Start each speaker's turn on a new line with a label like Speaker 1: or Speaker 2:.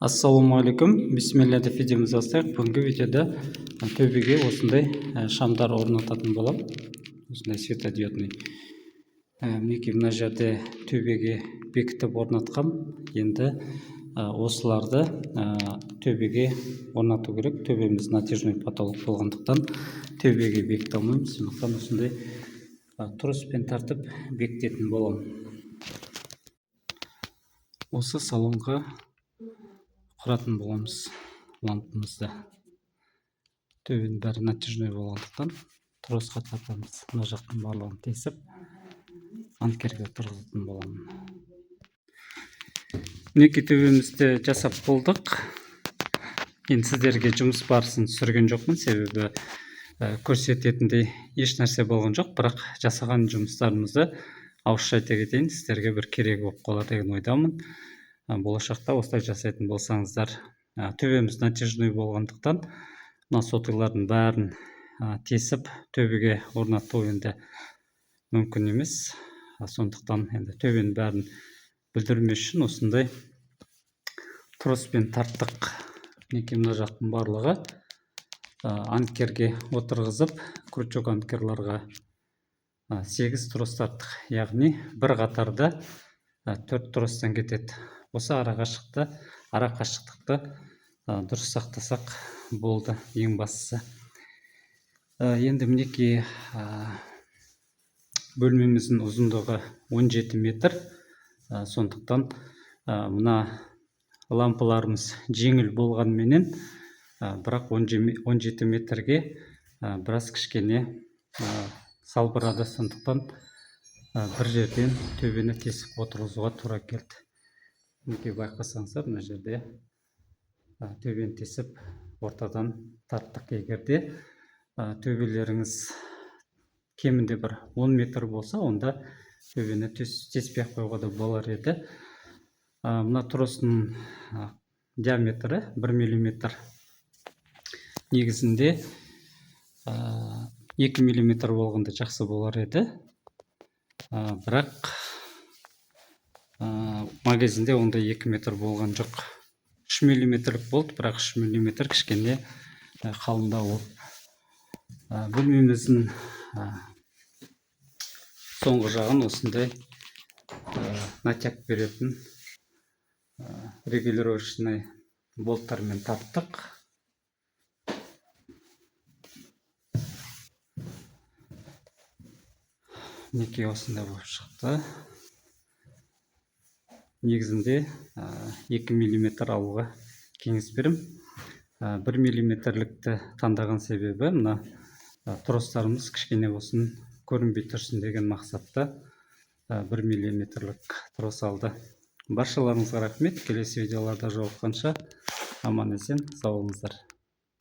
Speaker 1: Ассалаумағалейкум, бисмилля деп видеомызды бастайық. Бүгінгі видеода төбеге осындай шамдар орнататын болам. Осындай светодиодный. Мінекей мына жерде төбеге бекітіп орнатқам. Енді осыларды төбеге орнату керек. Төбеміз натяжной потолок болғандықтан төбеге бекіте алмаймыз. Сондықтан осындай троспен тартып бекітетін болам. Осы салонға құратын боламыз лампымызды. Төбенің бәрі натяжной болғандықтан тросқа тартамыз. Мына жақтың барлығын тесіп анкерге тұрғызатын боламын. Мінекей төбемізді жасап болдық. Енді сіздерге жұмыс барысын түсірген жоқпын, себебі көрсететіндей еш нәрсе болған жоқ, бірақ жасаған жұмыстарымызды ауызша айта кетейін, сіздерге бір керек болып қалар деген ойдамын. Болашақта осылай жасайтын болсаңыздар, төбеміз натяжной болғандықтан мына сотылардың бәрін тесіп төбеге орнату енді мүмкін емес. Сондықтан енді төбенің бәрін бүлдірмес үшін осындай троспен тарттық. Мінекей мына жақтың барлығы анкерге отырғызып, крючок анкерларға 8 трос тарттық. Яғни бір қатарда 4 тростан кетеді. Осы арақашықтықты дұрыс сақтасақ болды, ең бастысы. Енді мінекей бөлмеміздің ұзындығы 17 метр. Сондықтан мына лампаларымыз жеңіл болғанменен, бірақ 17 метрге біраз кішкене салбырады. Сондықтан бір жерден төбені тесіп отырғызуға тура келді. Мінекей байқасаңыздар, мына жерде төбені тесіп ортадан тарттық. Егерде төбелеріңіз кемінде бір 10 метр болса, онда төбені теспей қоюға да болар еді. Мына тростың диаметрі 1 мм. Негізінде 2 мм болғанда жақсы болар еді. Бірақ магазинде онда 2 метр болған жоқ. 3 мм болды, бірақ 3 мм кішкене қалыңдау болды. Бөлмеміздің соңғы жағын осындай натяг беретін регулировочный болттармен тарттық. Мінекей осындай болып шықты. Негізінде 2 мм алуға кеңес берем. 1 мм-лікті таңдаған себебі мына тростарымыз кішкене болсын көрінбей тұрсын деген мақсатта 1 мм-лік трос алды. Баршаларыңызға рахмет. Келесі видеоларда жолыққанша аман есен сау болыңыздар.